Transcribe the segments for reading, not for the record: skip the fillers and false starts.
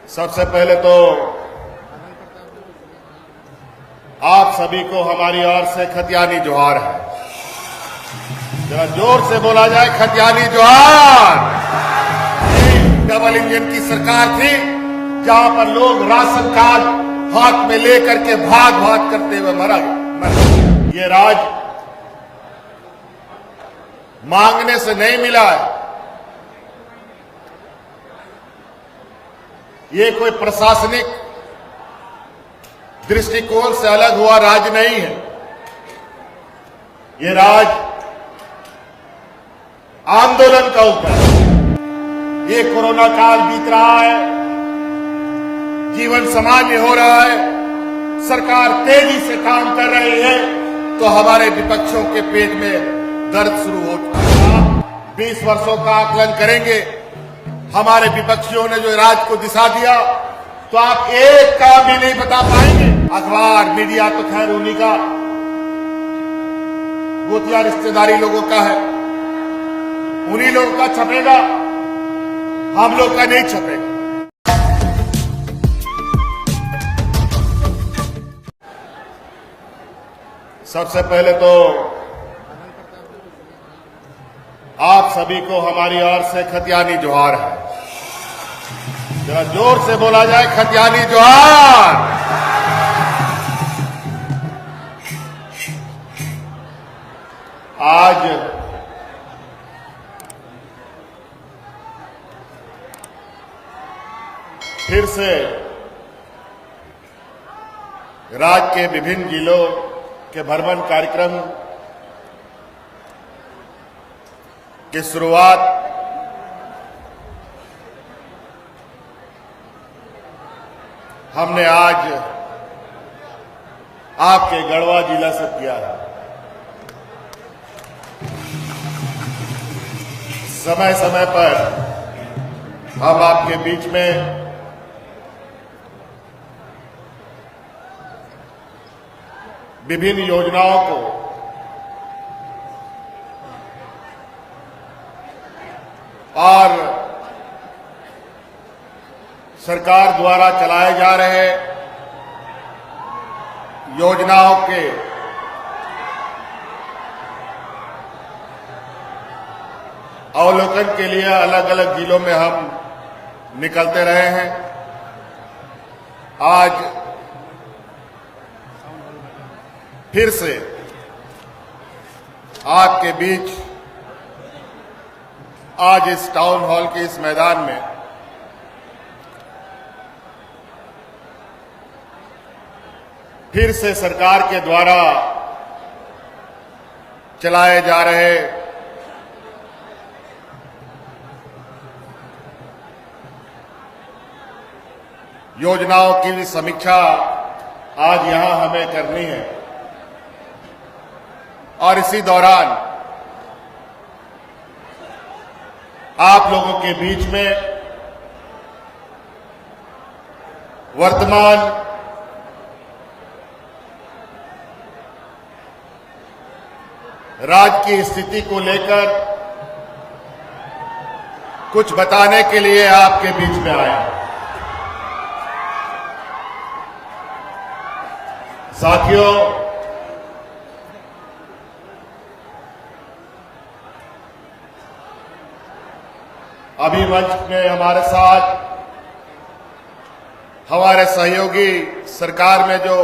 सबसे पहले तो आप सभी को हमारी ओर से खतियानी जोहार है। जरा जोर से बोला जाए, खतियानी जोहार। डबल इंजन की सरकार थी जहां पर लोग राशन कार्ड हाथ में लेकर के भाग भाग करते हुए मरा। ये राज मांगने से नहीं मिला है। ये कोई प्रशासनिक दृष्टिकोण से अलग हुआ राज नहीं है। ये राज आंदोलन का ऊपर। ये कोरोना काल बीत रहा है, जीवन सामान्य हो रहा है, सरकार तेजी से काम कर रही है, तो हमारे विपक्षों के पेट में दर्द शुरू हो चुका है। 20 वर्षों का आकलन करेंगे, हमारे विपक्षियों ने जो राज को दिशा दिया, तो आप एक का भी नहीं बता पाएंगे। अखबार मीडिया तो खैर उन्हीं का गोतिया रिश्तेदारी लोगों का है, उन्हीं लोगों का छपेगा, हम लोग का नहीं छपेगा। सबसे पहले तो आप सभी को हमारी ओर से खतियानी जोहार है। जरा जोर से बोला जाए, खतियानी जोहार। आज फिर से राज्य के विभिन्न जिलों के भ्रमण कार्यक्रम की शुरुआत हमने आज आपके गढ़वा जिला से किया है। समय समय पर हम आपके बीच में विभिन्न योजनाओं को और सरकार द्वारा चलाए जा रहे योजनाओं के अवलोकन के लिए अलग अलग जिलों में हम निकलते रहे हैं। आज फिर से आपके बीच आज इस टाउन हॉल के इस मैदान में फिर से सरकार के द्वारा चलाए जा रहे योजनाओं की समीक्षा आज यहां हमें करनी है। और इसी दौरान आप लोगों के बीच में वर्तमान राज्य की स्थिति को लेकर कुछ बताने के लिए आपके बीच में आया। साथियों, अभी मंच में हमारे साथ हमारे सहयोगी, सरकार में जो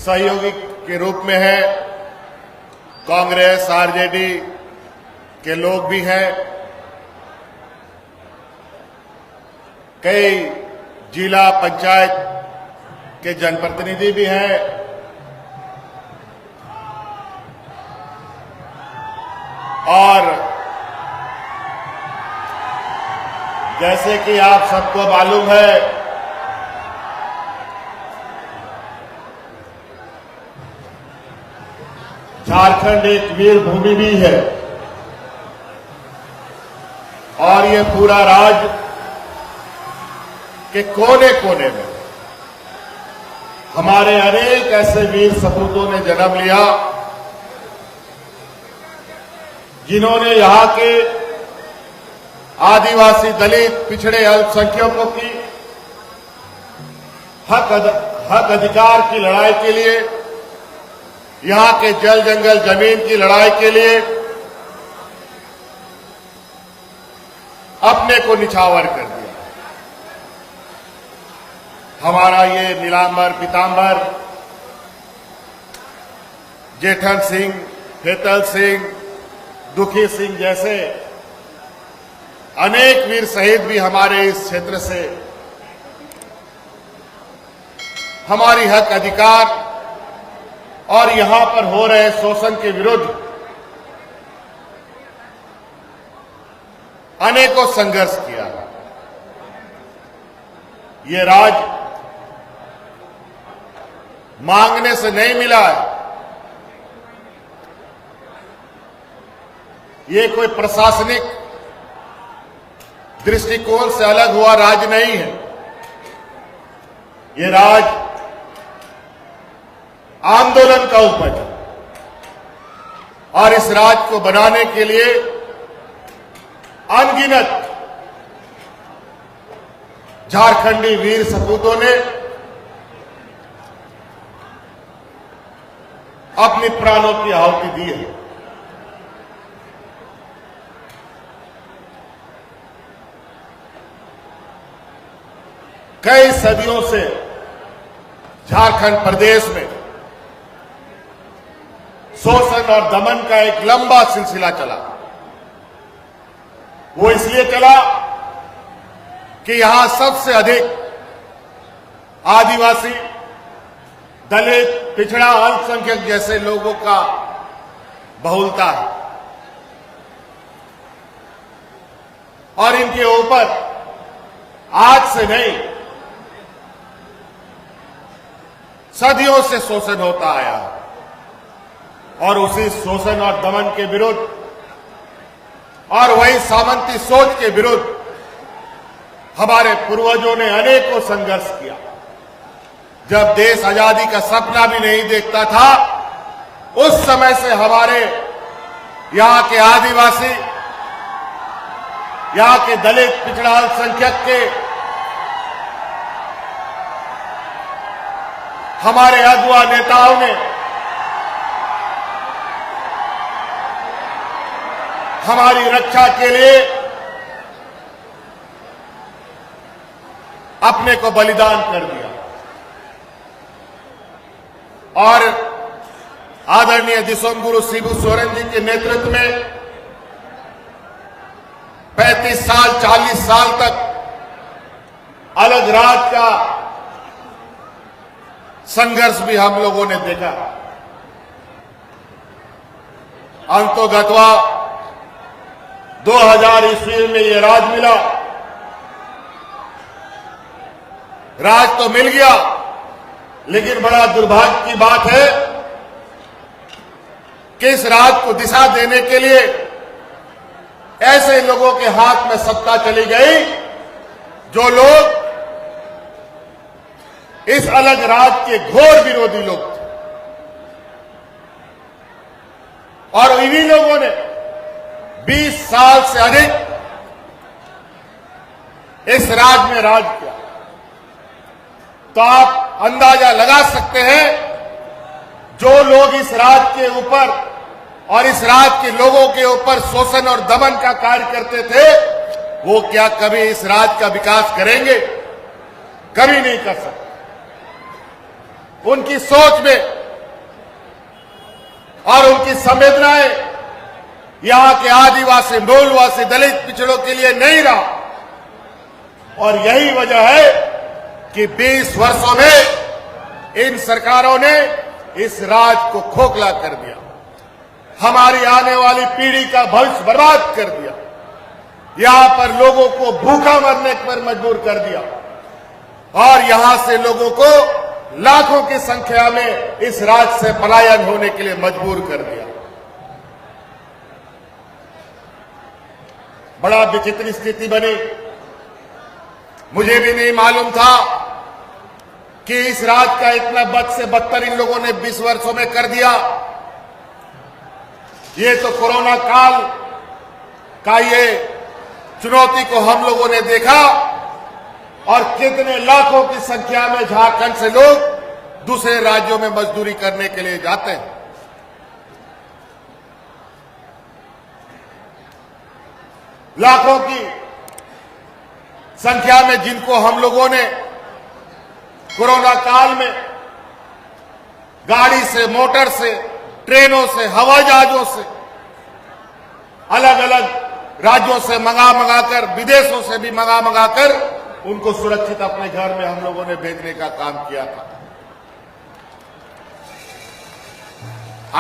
सहयोगी के रूप में है, कांग्रेस आरजेडी के लोग भी हैं, कई जिला पंचायत के जनप्रतिनिधि भी हैं, और जैसे कि आप सबको मालूम है, झारखंड एक वीर भूमि भी है और ये पूरा राज्य के कोने कोने में हमारे अनेक ऐसे वीर सपूतों ने जन्म लिया जिन्होंने यहां के आदिवासी, दलित, पिछड़े, अल्पसंख्यकों की हक अधिकार की लड़ाई के लिए, यहां के जल जंगल जमीन की लड़ाई के लिए अपने को निछावर कर दिया। हमारा ये नीलांबर, पीतांबर, जेठन सिंह, हेतल सिंह, दुखी सिंह जैसे अनेक वीर शहीद भी हमारे इस क्षेत्र से हमारी हक अधिकार और यहां पर हो रहे शोषण के विरुद्ध अनेकों संघर्ष किया। ये राज मांगने से नहीं मिला है, ये कोई प्रशासनिक दृष्टिकोण से अलग हुआ राज नहीं है। ये राज आंदोलन का उपज है और इस राज को बनाने के लिए अनगिनत झारखंडी वीर सपूतों ने अपनी प्राणों की आहुति दी है। कई सदियों से झारखंड प्रदेश में शोषण और दमन का एक लंबा सिलसिला चला। वो इसलिए चला कि यहां सबसे अधिक आदिवासी, दलित, पिछड़ा, अल्पसंख्यक जैसे लोगों का बहुलता है और इनके ऊपर आज से नहीं, सदियों से शोषण होता आया और उसी शोषण और दमन के विरुद्ध और वही सामंती सोच के विरुद्ध हमारे पूर्वजों ने अनेकों संघर्ष किया। जब देश आजादी का सपना भी नहीं देखता था, उस समय से हमारे यहां के आदिवासी, यहां के दलित, पिछड़ा, अल्पसंख्यक के हमारे अगुआ नेताओं ने हमारी रक्षा के लिए अपने को बलिदान कर दिया और आदरणीय दिसोम गुरु शिबू सोरेन जी के नेतृत्व में 35 साल, 40 साल तक अलग राज का संघर्ष भी हम लोगों ने देखा। अंतोगत्वा 2000 ईस्वी में ये राज मिला। राज तो मिल गया, लेकिन बड़ा दुर्भाग्य की बात है कि इस राज को दिशा देने के लिए ऐसे लोगों के हाथ में सत्ता चली गई जो लोग इस अलग राज के घोर विरोधी लोग थे और इन्हीं लोगों ने 20 साल से अधिक इस राज में राज किया। तो आप अंदाजा लगा सकते हैं, जो लोग इस राज के ऊपर और इस राज के लोगों के ऊपर शोषण और दमन का कार्य करते थे, वो क्या कभी इस राज का विकास करेंगे? कभी नहीं कर सकते। उनकी सोच में और उनकी संवेदनाएं यहां के आदिवासी, मूलवासी, दलित, पिछड़ों के लिए नहीं रहा और यही वजह है कि 20 वर्षों में इन सरकारों ने इस राज को खोखला कर दिया, हमारी आने वाली पीढ़ी का भविष्य बर्बाद कर दिया, यहां पर लोगों को भूखा मरने पर मजबूर कर दिया और यहां से लोगों को लाखों की संख्या में इस राज से पलायन होने के लिए मजबूर कर दिया। बड़ा विचित्र स्थिति बनी। मुझे भी नहीं मालूम था कि इस राज का इतना बद से बदतर इन लोगों ने 20 वर्षों में कर दिया। ये तो कोरोना काल का ये चुनौती को हम लोगों ने देखा और कितने लाखों की संख्या में झारखंड से लोग दूसरे राज्यों में मजदूरी करने के लिए जाते हैं। लाखों की संख्या में जिनको हम लोगों ने कोरोना काल में गाड़ी से, मोटर से, ट्रेनों से, हवाई जहाजों से, अलग अलग राज्यों से मंगा कर, विदेशों से भी मंगा कर उनको सुरक्षित अपने घर में हम लोगों ने भेजने का काम किया था।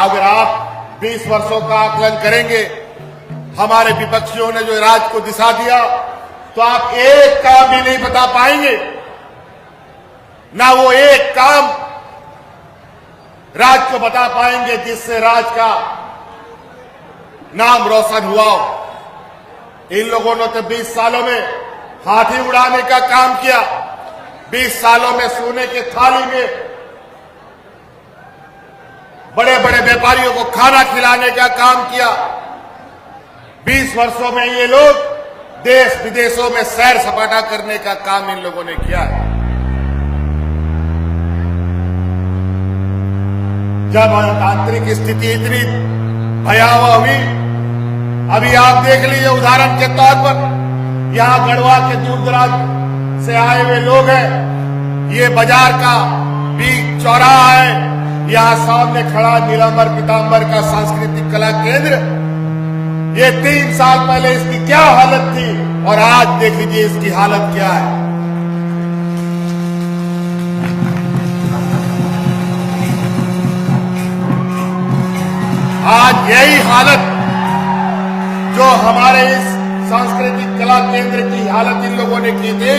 अगर आप 20 वर्षों का आकलन करेंगे, हमारे विपक्षियों ने जो राज्य को दिशा दिया, तो आप एक काम भी नहीं बता पाएंगे, ना वो एक काम राज्य को बता पाएंगे जिससे राज्य का नाम रोशन हुआ हो। इन लोगों ने तो 20 सालों में हाथी उड़ाने का काम किया, 20 सालों में सोने की थाली में बड़े बड़े व्यापारियों को खाना खिलाने का काम किया। 20 वर्षों में ये लोग देश विदेशों में सैर सपाटा करने का काम इन लोगों ने किया है। जब आंतरिक स्थिति इतनी भयावह हुई, अभी आप देख लीजिए उदाहरण के तौर पर, यहां गढ़वा के दूर दराज से आए हुए लोग हैं। ये बाजार का बीच चौराहा है, यहां सामने खड़ा नीलांबर पीतांबर का सांस्कृतिक कला केंद्र। ये 3 साल पहले इसकी क्या हालत थी और आज देख लीजिए इसकी हालत क्या है। आज यही हालत जो हमारे इस सांस्कृतिक कला केंद्र की हालत इन लोगों ने की थी,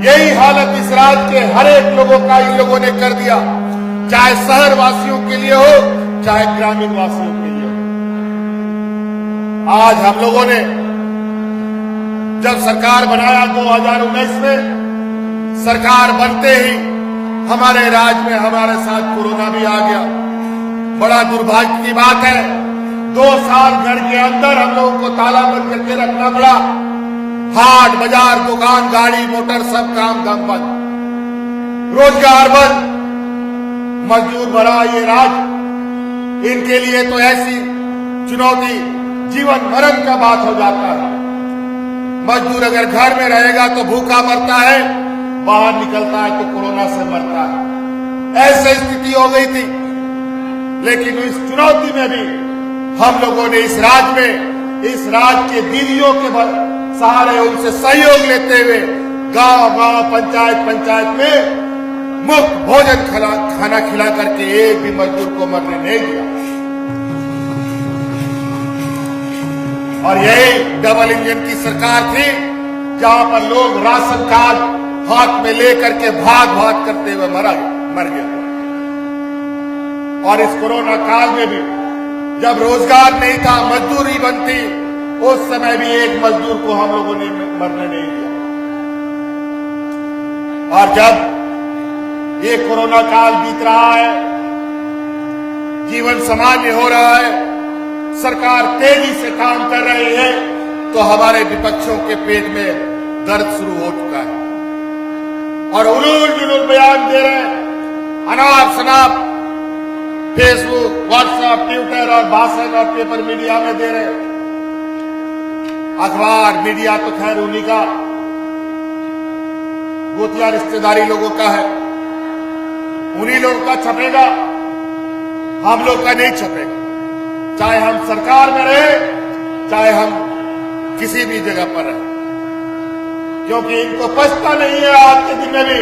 यही हालत इस राज्य के हर एक लोगों का इन लोगों ने कर दिया, चाहे शहर वासियों के लिए हो, चाहे ग्रामीण वासियों के लिए हो। आज हम लोगों ने जब सरकार बनाया 2019 में, सरकार बनते ही हमारे राज्य में हमारे साथ कोरोना भी आ गया। बड़ा दुर्भाग्य की बात है, 2 साल घर के अंदर हम लोगों को ताला बंद करके रखना पड़ा। हाट बाजार, दुकान, गाड़ी मोटर सब काम बंद, रोजगार बंद, मजदूर भरा ये राज्य। इनके लिए तो ऐसी चुनौती जीवन मरण का बात हो जाता है। मजदूर अगर घर में रहेगा तो भूखा मरता है, बाहर निकलता है तो कोरोना से मरता है। ऐसी स्थिति हो गई थी, लेकिन इस चुनौती में भी हम लोगों ने इस राज्य में, इस राज्य के दीदियों के सहारे उनसे सहयोग लेते हुए गांव-गांव, पंचायत में मुफ्त भोजन खाना खिला करके एक भी मजदूर को मरने नहीं दिया। और यही डबल इंजन की सरकार थी, जहां पर लोग राशन कार्ड हाथ में लेकर के भाग करते हुए मर गया। और इस कोरोना काल में भी जब रोजगार नहीं था, मजदूरी बंद थी, उस समय भी एक मजदूर को हम लोगों ने मरने नहीं दिया। और जब ये कोरोना काल बीत रहा है, जीवन सामान्य हो रहा है, सरकार तेजी से काम कर रही है, तो हमारे विपक्षों के पेट में दर्द शुरू हो चुका है और उलूल जुलूल बयान दे रहे हैं। अनाप शनाप फेसबुक, व्हाट्सएप, ट्विटर और भाषण और पेपर मीडिया में दे रहे। अखबार मीडिया तो खैर उन्हीं का गोतिया रिश्तेदारी लोगों का है, उन्हीं लोगों का छपेगा, हम लोग का नहीं छपेगा। चाहे हम सरकार में रहे, चाहे हम किसी भी जगह पर रहे, क्योंकि इनको पछता नहीं है आज के दिन में भी।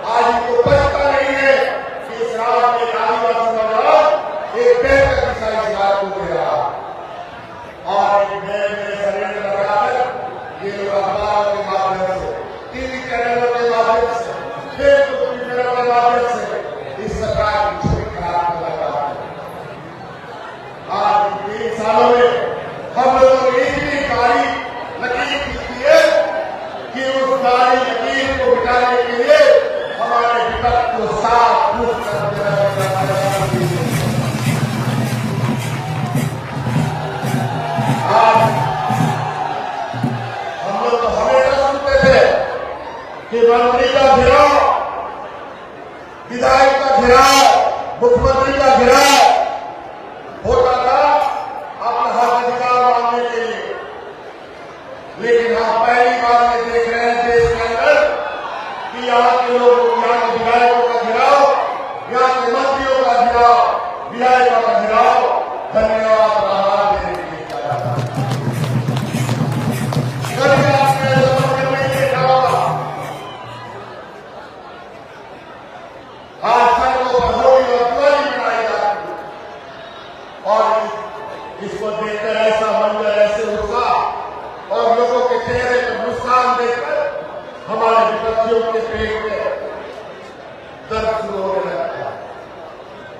आज इनको पछता नहीं है कि इस राज्य में आदिवासी समाज एक बेहतर दिशा इस राज्य को दे रहा। और मेरे शरीर में लगाकर ये लोग अखबार के माध्यम से, टीवी चैनलों के माध्यम से, फेसबुक ट्विटर के माध्यम से इस सरकार की छवि खराब कर रहा है। आज 3 सालों में हम लोगों ने इतनी गाड़ी लकीर की है कि उस गाड़ी लकीर को मिटाने के लिए हमारे विपक्ष को साफ रूप कर देना। मंत्री का घेराव, विधायक का घेराव, मुख्यमंत्री का घेराव होता था अपना हक अधिकार मांगने के लिए। लेकिन हम पहली बार ये देख रहे हैं देश के अंदर कि यहाँ के लोगों, यहाँ के विधायकों का घेराव, यहाँ के मंत्रियों का घेराव, विधायकों का घेराव धन्यवाद आभार देने के लिए किया जाता है। कभी आपने समझ में देखा होगा, आज तक को होली और दिवाली मनाई जाती है और इसको देखकर ऐसा मंजर, ऐसे उत्साह और लोगों के चेहरे पर मुस्कान देखकर हमारे विपक्षियों के पेट में दर्द शुरू होने लगता है।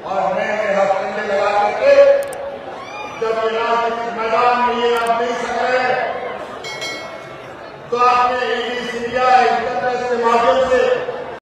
और मैंने हाथ कंधे लगा करके जब ये राजनीतिक मैदान में ये आप नहीं सक रहे तो आपने इंग्लिश इंडिया